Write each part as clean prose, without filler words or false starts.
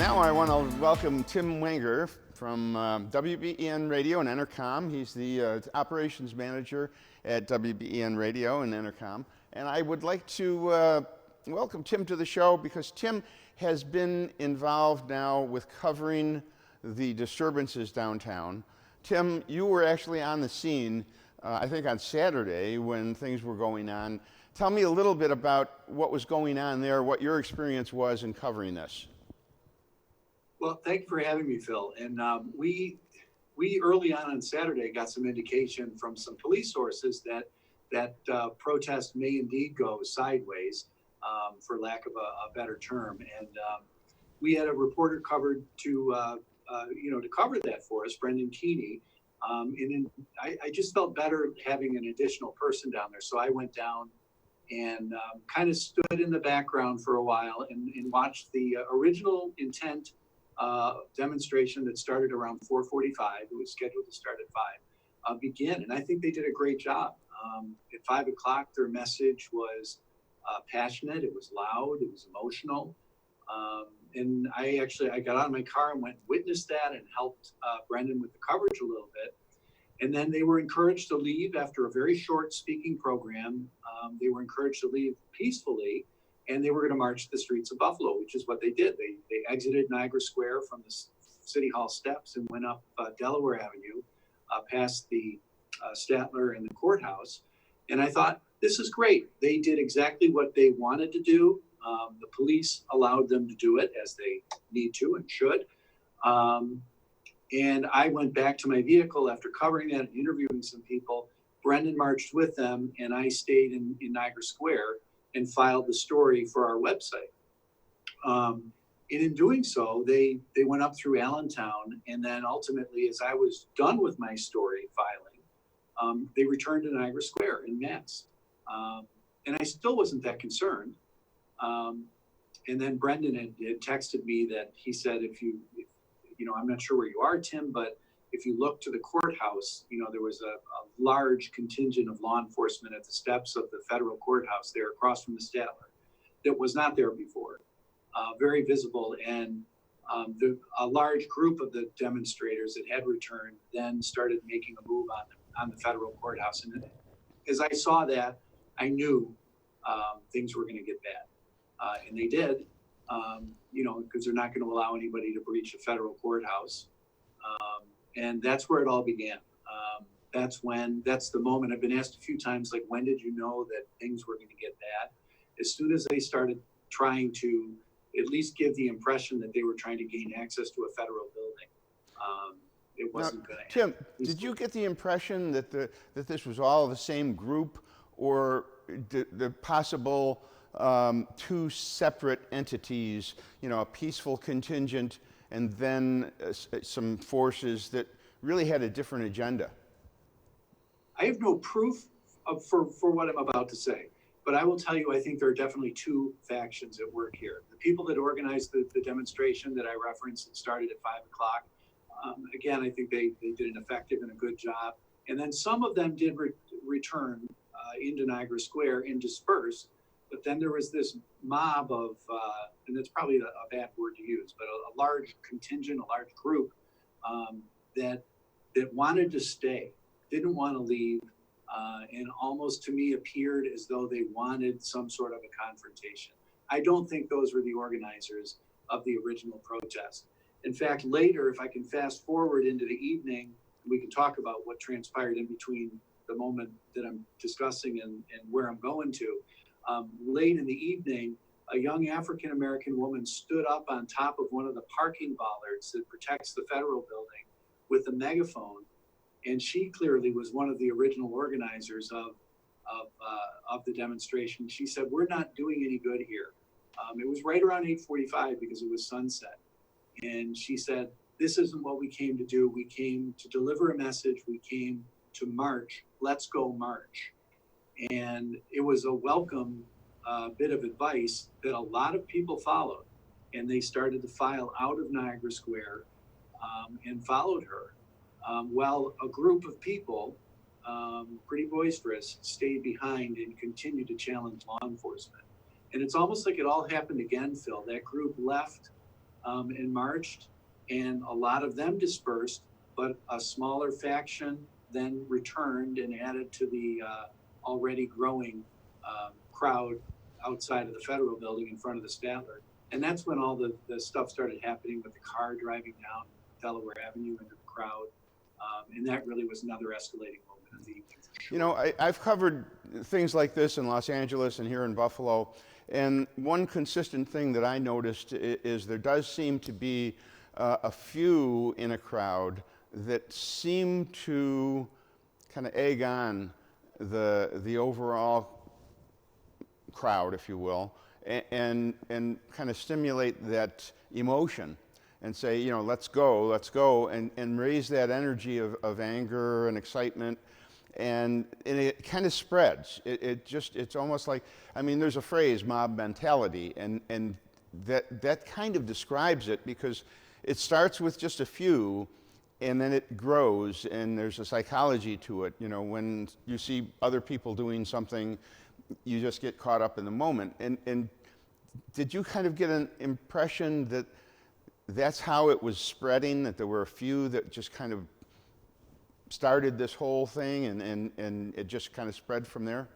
now I want to welcome Tim Wenger from WBEN Radio and Entercom. He's the operations manager at WBEN Radio and Entercom. And I would like to welcome Tim to the show because Tim has been involved now with covering the disturbances downtown. Tim, you were actually on the scene, I think on Saturday when things were going on. Tell me a little bit about what was going on there, what your experience was in covering this. Well, thank you for having me, Phil. And we early on Saturday got some indication from some police sources that protest may indeed go sideways, for lack of a better term. And we had a reporter covered to cover that for us, Brendan Keeney. I just felt better having an additional person down there, so I went down and kind of stood in the background for a while and watched the original intent demonstration that started around 4:45. It was scheduled to start at 5, begin. And I think they did a great job. At 5 o'clock, their message was passionate, it was loud, it was emotional. And I got out of my car and went and witnessed that and helped Brendan with the coverage a little bit. And then they were encouraged to leave after a very short speaking program. They were encouraged to leave peacefully, and they were going to march the streets of Buffalo, which is what they did. They exited Niagara Square from the City Hall steps and went up Delaware Avenue, past the Statler and the courthouse. And I thought, this is great. They did exactly what they wanted to do. The police allowed them to do it as they need to and should. And I went back to my vehicle after covering that and interviewing some people. Brendan marched with them, and I stayed in Niagara Square and filed the story for our website. And in doing so, they went up through Allentown, and then ultimately, as I was done with my story filing, they returned to Niagara Square en masse. And I still wasn't that concerned. And then Brendan had texted me that he said, I'm not sure where you are, Tim, but if you look to the courthouse, there was a large contingent of law enforcement at the steps of the federal courthouse there across from the Statler that was not there before, very visible. And a large group of the demonstrators that had returned then started making a move on the federal courthouse. And as I saw that, I knew things were going to get bad. And they did, because they're not going to allow anybody to breach a federal courthouse. And that's where it all began. That's the moment. I've been asked a few times, like, when did you know that things were going to get bad? As soon as they started trying to at least give the impression that they were trying to gain access to a federal building, it wasn't going to happen. Tim, did you get the impression that this was all the same group, or the possible two separate entities, a peaceful contingent and then some forces that really had a different agenda? I have no proof for what I'm about to say, but I will tell you, I think there are definitely two factions at work here. The people that organized the demonstration that I referenced that started at 5 o'clock, again, I think they did an effective and a good job. And then some of them did return into Niagara Square and disperse. But then there was this mob of, and that's probably a bad word to use, but a large contingent, a large group that wanted to stay, didn't want to leave, and almost to me appeared as though they wanted some sort of a confrontation. I don't think those were the organizers of the original protest. In fact, later, if I can fast forward into the evening, we can talk about what transpired in between the moment that I'm discussing and where I'm going to. Late in the evening, a young African-American woman stood up on top of one of the parking bollards that protects the federal building with a megaphone. And she clearly was one of the original organizers of the demonstration. She said, "We're not doing any good here." It was right around 8:45 because it was sunset. And she said, "This isn't what we came to do. We came to deliver a message. We came to march. Let's go march." And it was a welcome bit of advice that a lot of people followed. And they started to file out of Niagara Square and followed her. While a group of people, pretty boisterous, stayed behind and continued to challenge law enforcement. And it's almost like it all happened again, Phil. That group left and marched, and a lot of them dispersed, but a smaller faction then returned and added to the already growing crowd outside of the Federal Building in front of the Statler. And that's when all the stuff started happening with the car driving down Delaware Avenue into the crowd. And that really was another escalating moment of the evening. You know, I've covered things like this in Los Angeles and here in Buffalo, and one consistent thing that I noticed is there does seem to be a few in a crowd that seem to kind of egg on the overall crowd, if you will, and kind of stimulate that emotion and say, you know, let's go, and raise that energy of anger and excitement. And it kind of spreads. It's almost like, I mean, there's a phrase, mob mentality, and that kind of describes it, because it starts with just a few, and then it grows, and there's a psychology to it. You know, when you see other people doing something, you just get caught up in the moment. And did you kind of get an impression that that's how it was spreading, that there were a few that just kind of started this whole thing, and it just kind of spread from there?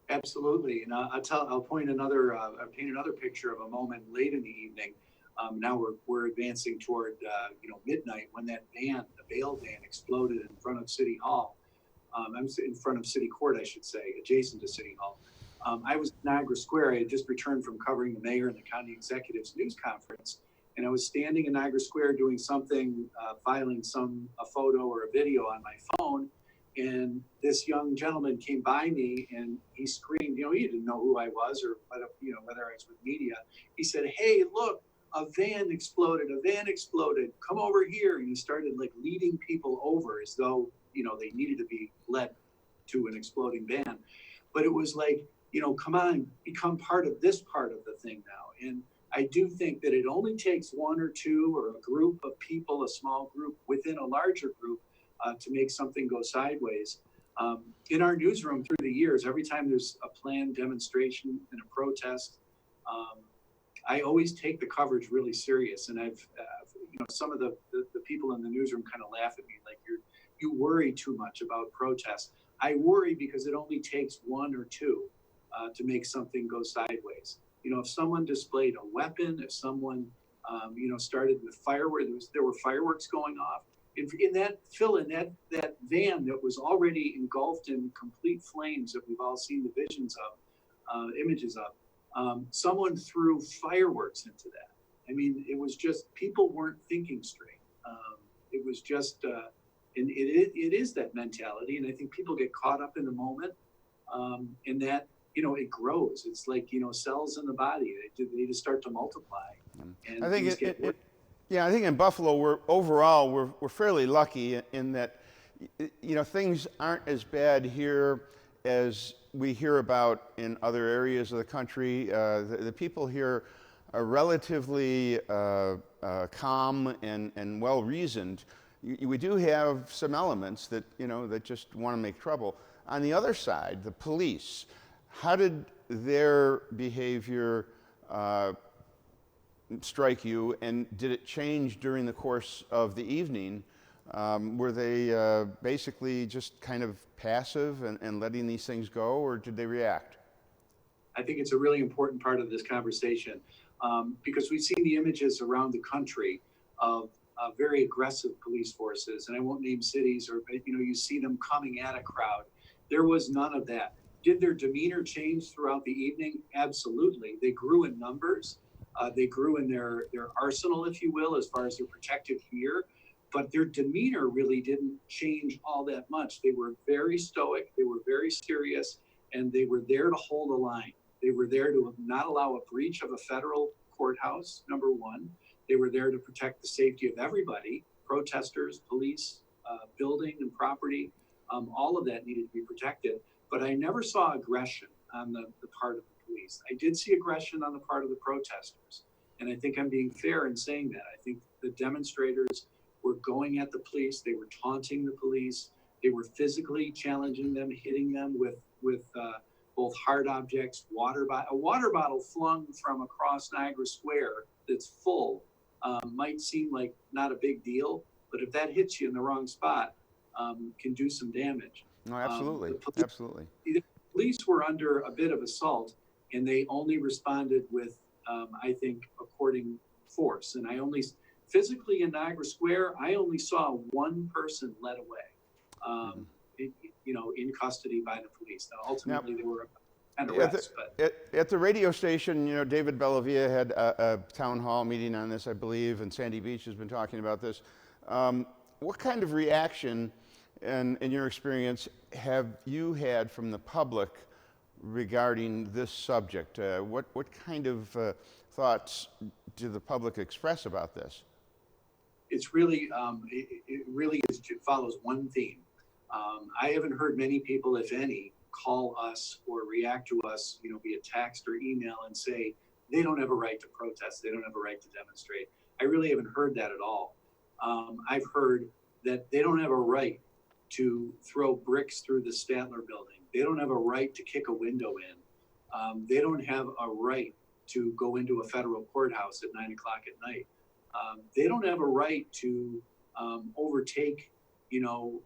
Absolutely, and I'll paint another picture of a moment late in the evening. Now we're advancing toward midnight, when that van, the bail van, exploded in front of City Hall. I'm in front of City Court, I should say, adjacent to City Hall. I was in Niagara Square. I had just returned from covering the mayor and the county executive's news conference, and I was standing in Niagara Square doing something, filing a photo or a video on my phone, and this young gentleman came by me and he screamed. You know, he didn't know who I was or whether I was with media. He said, "Hey, look, a van exploded, come over here." And he started like leading people over as though, they needed to be led to an exploding van. But it was like, come on, become part of this part of the thing now. And I do think that it only takes one or two or a group of people, a small group within a larger group, to make something go sideways. In our newsroom through the years, every time there's a planned demonstration and a protest, I always take the coverage really serious. And I've some of the people in the newsroom kind of laugh at me like, you worry too much about protests. I worry because it only takes one or two to make something go sideways. If someone displayed a weapon, if someone started with fireworks, there were fireworks going off. In that van that was already engulfed in complete flames that we've all seen the visions of, images of, someone threw fireworks into that. I mean, it was just, people weren't thinking straight. It was just, and it is that mentality, and I think people get caught up in the moment, and that, it grows. It's like, cells in the body, they just start to multiply. And I think I think in Buffalo, we're fairly lucky in that, things aren't as bad here as we hear about in other areas of the country. The people here are relatively calm and well-reasoned. We do have some elements that, that just want to make trouble. On the other side, the police, how did their behavior strike you, and did it change during the course of the evening? Were they basically just kind of passive and letting these things go, or did they react? I think it's a really important part of this conversation, because we've seen the images around the country of very aggressive police forces, and I won't name cities, or you see them coming at a crowd. There was none of that. Did their demeanor change throughout the evening? Absolutely. They grew in numbers. They grew in their arsenal, if you will, as far as their protective gear, but their demeanor really didn't change all that much. They were very stoic, they were very serious, and they were there to hold a line. They were there to not allow a breach of a federal courthouse, number one. They were there to protect the safety of everybody, protesters, police, building and property. All of that needed to be protected, but I never saw aggression on the part of the police. I did see aggression on the part of the protesters, and I think I'm being fair in saying that. I think the demonstrators were going at the police. They were taunting the police. They were physically challenging them, hitting them with both hard objects, a water bottle flung from across Niagara Square that's full might seem like not a big deal, but if that hits you in the wrong spot, can do some damage. No, absolutely, absolutely. The police were under a bit of assault, and they only responded with, I think, according force. And physically in Niagara Square, I only saw one person led away, in custody by the police. Now, ultimately, there were an arrest. At the radio station, David Bellavia had a town hall meeting on this, I believe, and Sandy Beach has been talking about this. What kind of reaction, in your experience, have you had from the public regarding this subject? What kind of thoughts do the public express about this? It's really, it follows one theme. I haven't heard many people, if any, call us or react to us, via text or email and say they don't have a right to protest, they don't have a right to demonstrate. I really haven't heard that at all. I've heard that they don't have a right to throw bricks through the Statler building. They don't have a right to kick a window in. They don't have a right to go into a federal courthouse at 9 o'clock at night. They don't have a right to overtake,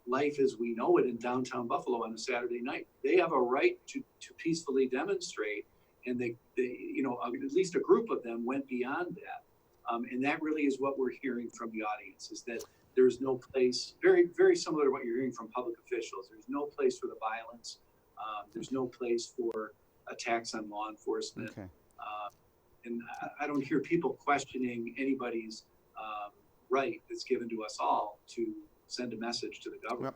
life as we know it in downtown Buffalo on a Saturday night. They have a right to peacefully demonstrate, and they, at least a group of them went beyond that. And that really is what we're hearing from the audience, is that there's no place, very, very similar to what you're hearing from public officials. There's no place for the violence. There's no place for attacks on law enforcement. Okay. And I don't hear people questioning anybody's right that's given to us all to send a message to the government.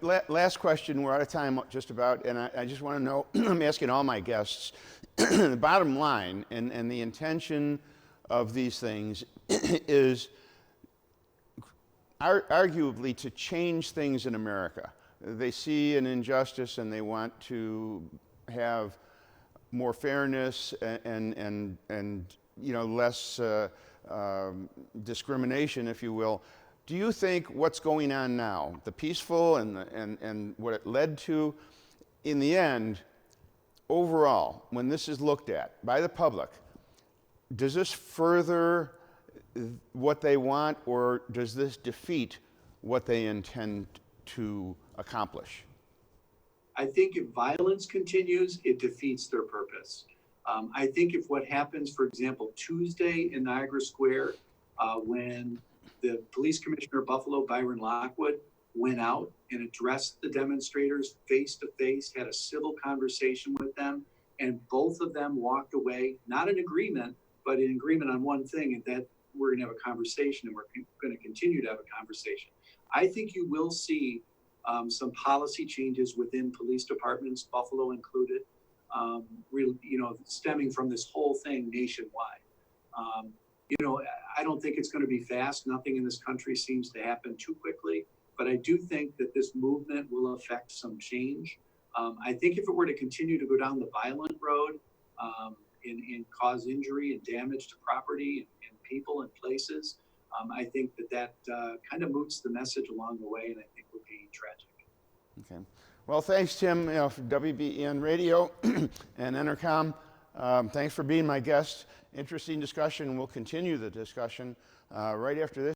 Well, last question, we're out of time just about, and I just want to know, I'm asking all my guests, the bottom line and the intention of these things is arguably to change things in America. They see an injustice and they want to have more fairness and less discrimination, if you will. Do you think what's going on now, the peaceful and what it led to, in the end, overall, when this is looked at by the public, does this further what they want, or does this defeat what they intend to accomplish? I think if violence continues, it defeats their purpose. I think if what happens, for example, Tuesday in Niagara Square, when the police commissioner of Buffalo, Byron Lockwood, went out and addressed the demonstrators face to face, had a civil conversation with them, and both of them walked away, not in agreement, but in agreement on one thing, and that we're going to have a conversation and we're going to continue to have a conversation. I think you will see some policy changes within police departments, Buffalo included, stemming from this whole thing nationwide. I don't think it's going to be fast. Nothing in this country seems to happen too quickly, but I do think that this movement will affect some change. I think if it were to continue to go down the violent road and cause injury and damage to property and people and places, I think that kind of moots the message along the way, and I think would be tragic. Okay. Well, thanks, Tim, for WBEN Radio and Entercom. Thanks for being my guest. Interesting discussion. We'll continue the discussion right after this.